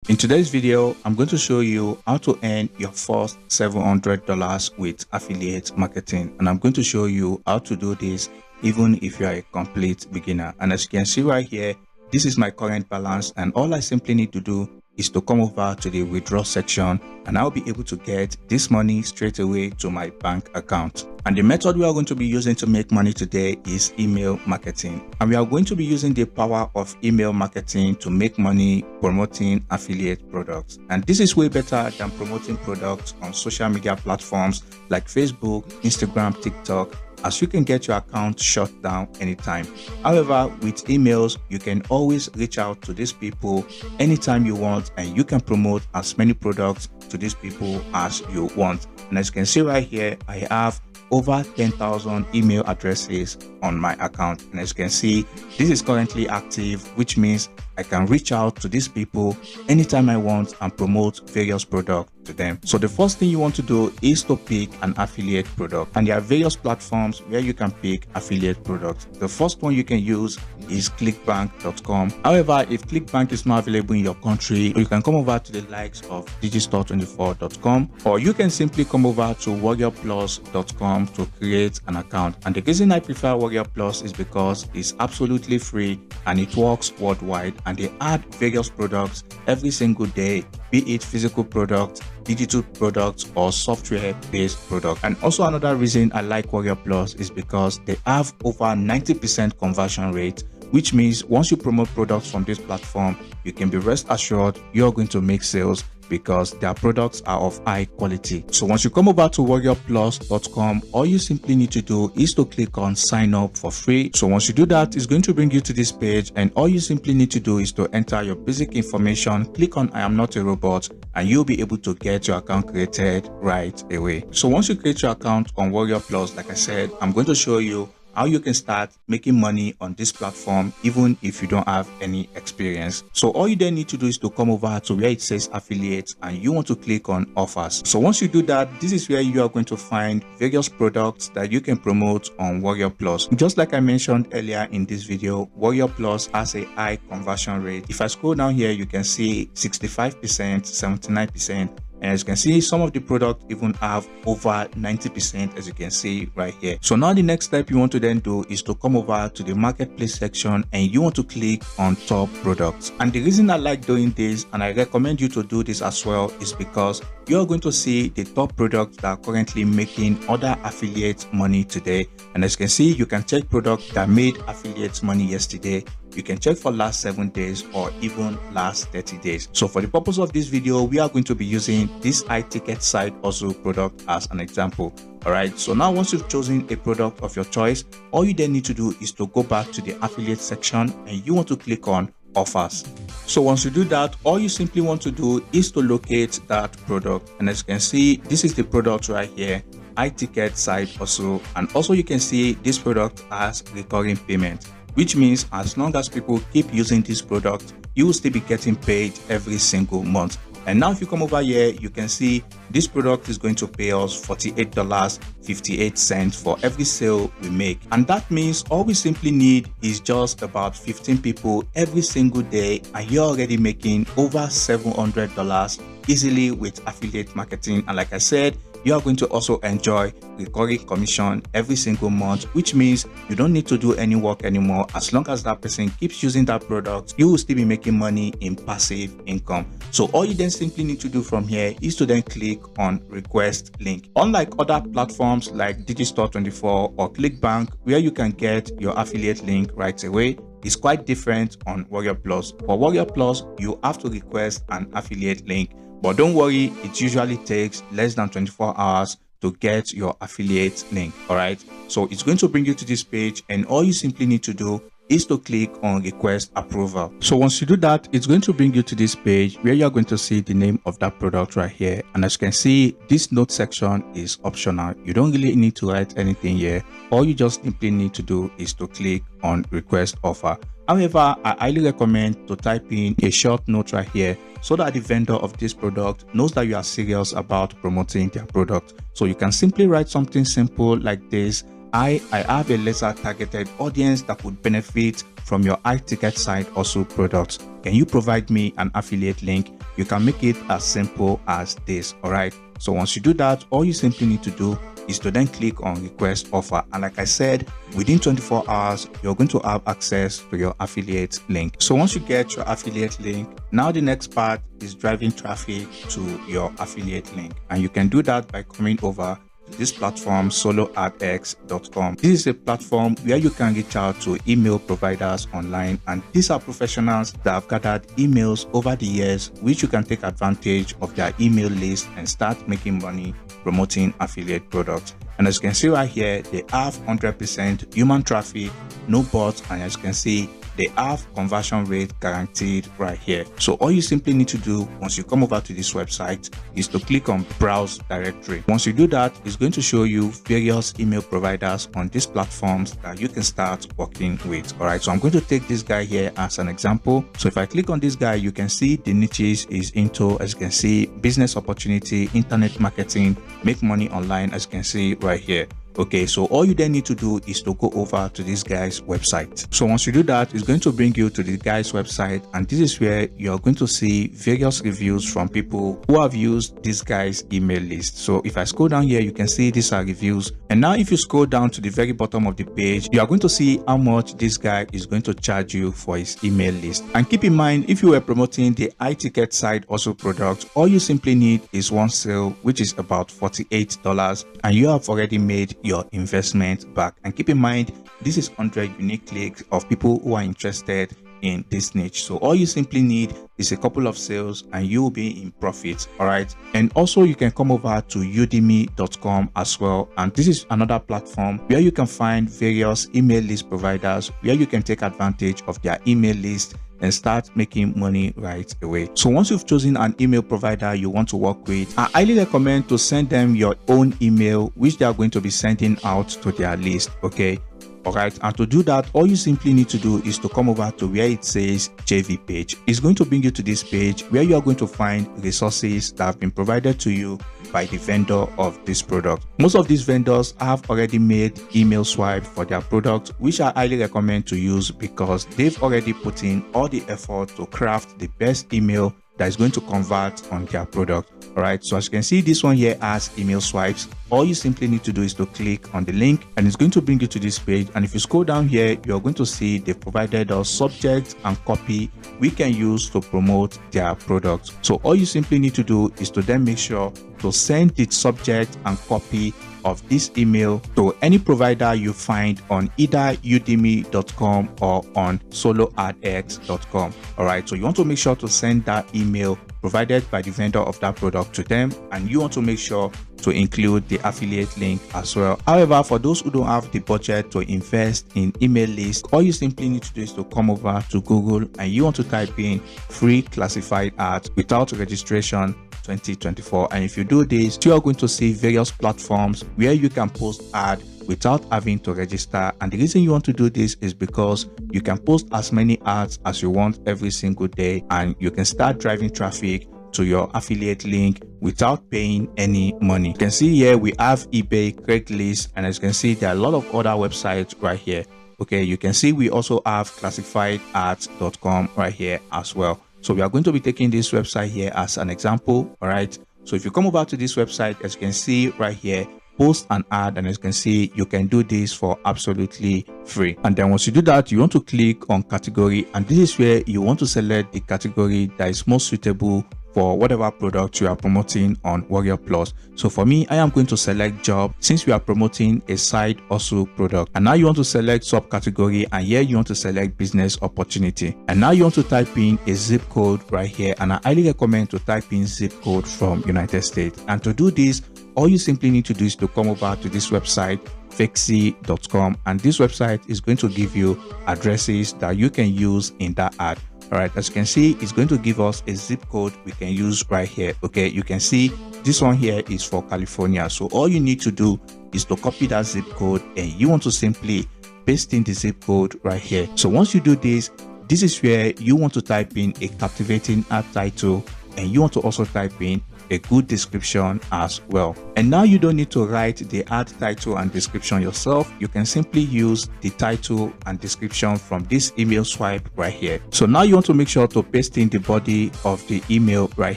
In today's video, I'm going to show you how to earn your first $700 with affiliate marketing, and I'm going to show you how to do this even if you are a complete beginner. And as you can see right here, this is my current balance, and all I simply need to do is to come over to the withdraw section and I'll be able to get this money straight away to my bank account. And the method we are going to be using to make money today is email marketing. And we are going to be using the power of email marketing to make money promoting affiliate products. And this is way better than promoting products on social media platforms like Facebook, Instagram, TikTok, as you can get your account shut down anytime. However, with emails, you can always reach out to these people anytime you want, and you can promote as many products to these people as you want. And as you can see right here, I have over 10,000 email addresses on my account, and as you can see, this is currently active, which means I can reach out to these people anytime I want and promote various products to them. So the first thing you want to do is to pick an affiliate product, and there are various platforms where you can pick affiliate products. The first one you can use is clickbank.com. However, if Clickbank is not available in your country, you can come over to the likes of digistore24.com, or you can simply come over to warriorplus.com to create an account. And the reason I prefer Warrior Plus is because it's absolutely free and it works worldwide, and they add various products every single day, be it physical products, digital products, or software-based products. And also another reason I like Warrior Plus is because they have over 90% conversion rate, which means once you promote products from this platform, you can be rest assured you're going to make sales because their products are of high quality. So once you come over to warriorplus.com, all you simply need to do is to click on sign up for free. So once you do that, it's going to bring you to this page, and all you simply need to do is to enter your basic information, click on I am not a robot, and you'll be able to get your account created right away. So once you create your account on Warrior Plus, like I said, I'm going to show you how you can start making money on this platform even if you don't have any experience. So all you then need to do is to come over to where it says affiliate, and you want to click on offers. So once you do that, this is where you are going to find various products that you can promote on Warrior Plus. Just like I mentioned earlier in this video, Warrior Plus has a high conversion rate. If I scroll down here, you can see 65%, 79%. And as you can see, some of the products even have over 90%, as you can see right here. So now the next step you want to then do is to come over to the marketplace section, and you want to click on top products. And the reason I like doing this, and I recommend you to do this as well, is because you're going to see the top products that are currently making other affiliates money today. And as you can see, you can check products that made affiliates money yesterday. You can check for last 7 days or even last 30 days. So for the purpose of this video, we are going to be using this high ticket side hustle product as an example. All right, so now once you've chosen a product of your choice, all you then need to do is to go back to the affiliate section, and you want to click on offers. So once you do that, all you simply want to do is to locate that product. And as you can see, this is the product right here, high ticket side hustle. And also you can see this product has recurring payment, which means as long as people keep using this product, you will still be getting paid every single month. And now if you come over here, you can see this product is going to pay us $48.58 for every sale we make. And that means all we simply need is just about 15 people every single day, and you're already making over $700 easily with affiliate marketing. And like I said, you are going to also enjoy recurring commission every single month, which means you don't need to do any work anymore. As long as that person keeps using that product, you will still be making money in passive income. So all you then simply need to do from here is to then click on request link. Unlike other platforms like Digistore24 or Clickbank, where you can get your affiliate link right away, it's quite different on Warrior Plus. For Warrior Plus, you have to request an affiliate link. But don't worry, it usually takes less than 24 hours to get your affiliate link. All right, so it's going to bring you to this page, and all you simply need to do is to click on request approval. So once you do that, it's going to bring you to this page where you're going to see the name of that product right here. And as you can see, this note section is optional. You don't really need to write anything here. All you just simply need to do is to click on request offer. However, I highly recommend to type in a short note right here so that the vendor of this product knows that you are serious about promoting their product. So you can simply write something simple like this: I have a lesser targeted audience that would benefit from your high ticket side hustle products. Can you provide me an affiliate link? You can make it as simple as this. All right. So once you do that, all you simply need to do is to then click on request offer, and like I said, within 24 hours you're going to have access to your affiliate link. So once you get your affiliate link, now the next part is driving traffic to your affiliate link, and you can do that by coming over this platform, soloadx.com. This is a platform where you can reach out to email providers online, and these are professionals that have gathered emails over the years, which you can take advantage of their email list and start making money promoting affiliate products. And as you can see right here, they have 100% human traffic, no bots, and as you can see, they have conversion rate guaranteed right here. So all you simply need to do once you come over to this website is to click on browse directory. Once you do that, it's going to show you various email providers on these platforms that you can start working with. All right, so I'm going to take this guy here as an example. So if I click on this guy, you can see the niches is into, as you can see, business opportunity, internet marketing, make money online, as you can see right here. Okay, so all you then need to do is to go over to this guy's website. So once you do that, it's going to bring you to the guy's website, and this is where you're going to see various reviews from people who have used this guy's email list. So if I scroll down here, you can see these are reviews, and now if you scroll down to the very bottom of the page, you are going to see how much this guy is going to charge you for his email list. And keep in mind, if you were promoting the high ticket side also product, all you simply need is one sale, which is about $48, and you have already made your investment back. And keep in mind, this is 100 unique clicks of people who are interested in this niche. So all you simply need is a couple of sales and you will be in profit. All right, and also you can come over to udemy.com as well, and this is another platform where you can find various email list providers where you can take advantage of their email list and start making money right away. So once you've chosen an email provider you want to work with, I highly recommend to send them your own email, which they are going to be sending out to their list. Okay, all right, and to do that, all you simply need to do is to come over to where it says JV page. It's going to bring you to this page where you are going to find resources that have been provided to you by the vendor of this product. Most of these vendors have already made email swipe for their product, which I highly recommend to use because they've already put in all the effort to craft the best email that is going to convert on their product. All right, so as you can see, this one here has email swipes. All you simply need to do is to click on the link and it's going to bring you to this page. And if you scroll down here, you're going to see they've provided us subject and copy we can use to promote their product. So all you simply need to do is to then make sure to send the subject and copy of this email to any provider you find on either udemy.com or on soloadx.com. All right, so you want to make sure to send that email provided by the vendor of that product to them, and you want to make sure to include the affiliate link as well. However, for those who don't have the budget to invest in email lists, all you simply need to do is to come over to Google and you want to type in free classified ads without registration 2024, and if you do this, you are going to see various platforms where you can post ad without having to register. And the reason you want to do this is because you can post as many ads as you want every single day, and you can start driving traffic to your affiliate link without paying any money. You can see here we have eBay, Craigslist, and as you can see there are a lot of other websites right here. Okay, you can see we also have classifiedads.com right here as well. So we are going to be taking this website here as an example. All right, so if you come over to this website, as you can see right here, post an ad, and as you can see, you can do this for absolutely free. And then once you do that, you want to click on category, and this is where you want to select the category that is most suitable for whatever product you are promoting on Warrior Plus. So for me, I am going to select job since we are promoting a side hustle product. And now you want to select subcategory, and here you want to select business opportunity. And now you want to type in a zip code right here, and I highly recommend to type in zip code from United States. And to do this, all you simply need to do is to come over to this website, fexi.com, and this website is going to give you addresses that you can use in that ad. All right, as you can see, it's going to give us a zip code we can use right here. Okay, you can see this one here is for California. So all you need to do is to copy that zip code, and you want to simply paste in the zip code right here. So once you do this, this is where you want to type in a captivating ad title, and you want to also type in a good description as well. And now you don't need to write the ad title and description yourself. You can simply use the title and description from this email swipe right here. So now you want to make sure to paste in the body of the email right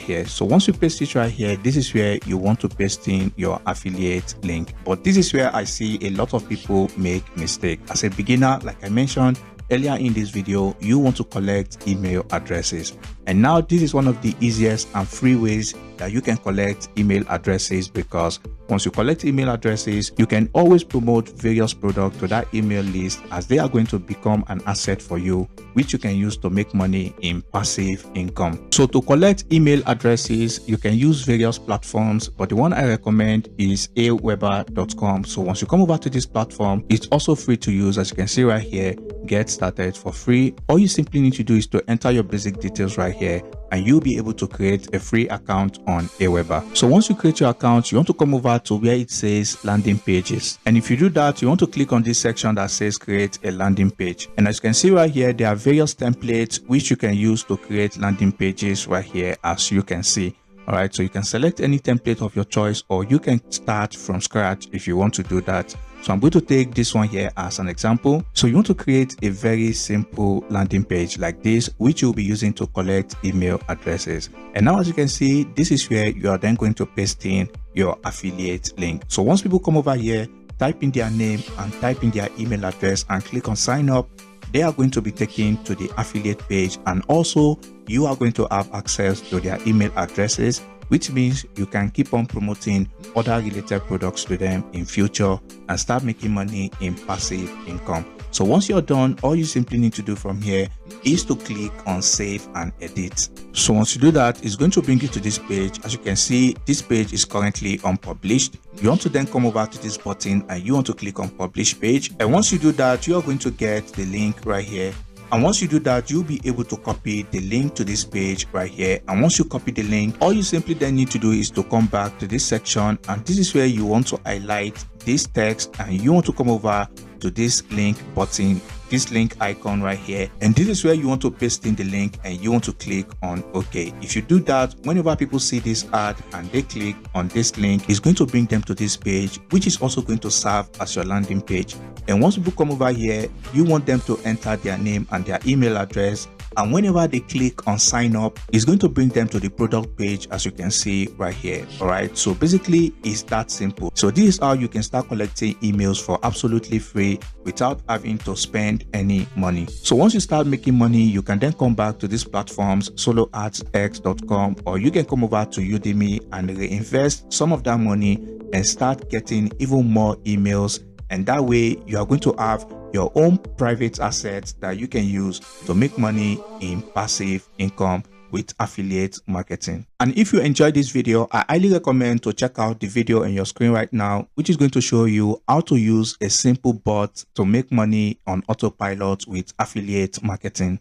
here. So once you paste it right here, this is where you want to paste in your affiliate link. But this is where I see a lot of people make mistake. As a beginner, like I mentioned earlier in this video, you want to collect email addresses. And now this is one of the easiest and free ways that you can collect email addresses, because once you collect email addresses, you can always promote various products to that email list, as they are going to become an asset for you, which you can use to make money in passive income. So to collect email addresses, you can use various platforms, but the one I recommend is aweber.com. So once you come over to this platform, it's also free to use. As you can see right here, get started for free. All you simply need to do is to enter your basic details right here, and you'll be able to create a free account on Aweber. So once you create your account, you want to come over to where it says landing pages. And if you do that, you want to click on this section that says create a landing page. And as you can see right here, there are various templates which you can use to create landing pages right here, as you can see. All right, so you can select any template of your choice, or you can start from scratch if you want to do that. So I'm going to take this one here as an example. So you want to create a very simple landing page like this, which you'll be using to collect email addresses. And now, as you can see, this is where you are then going to paste in your affiliate link. So once people come over here, type in their name and type in their email address and click on sign up, they are going to be taken to the affiliate page, and also you are going to have access to their email addresses, which means you can keep on promoting other related products to them in future and start making money in passive income. So once you're done, all you simply need to do from here is to click on save and edit. So once you do that, it's going to bring you to this page. As you can see, this page is currently unpublished. You want to then come over to this button and you want to click on publish page. And once you do that, you are going to get the link right here. And once you do that, you'll be able to copy the link to this page right here. And once you copy the link, all you simply then need to do is to come back to this section, and this is where you want to highlight this text, and you want to come over to this link button, this link icon right here, and this is where you want to paste in the link, and you want to click on OK. If you do that, whenever people see this ad and they click on this link, it's going to bring them to this page, which is also going to serve as your landing page. And once people come over here, you want them to enter their name and their email address, and whenever they click on sign up, it's going to bring them to the product page, as you can see right here. All right, so basically it's that simple. So this is how you can start collecting emails for absolutely free without having to spend any money. So once you start making money, you can then come back to these platforms, soloadsx.com, or you can come over to Udemy and reinvest some of that money and start getting even more emails. And that way you are going to have your own private assets that you can use to make money in passive income with affiliate marketing. And if you enjoyed this video, I highly recommend to check out the video on your screen right now, which is going to show you how to use a simple bot to make money on autopilot with affiliate marketing.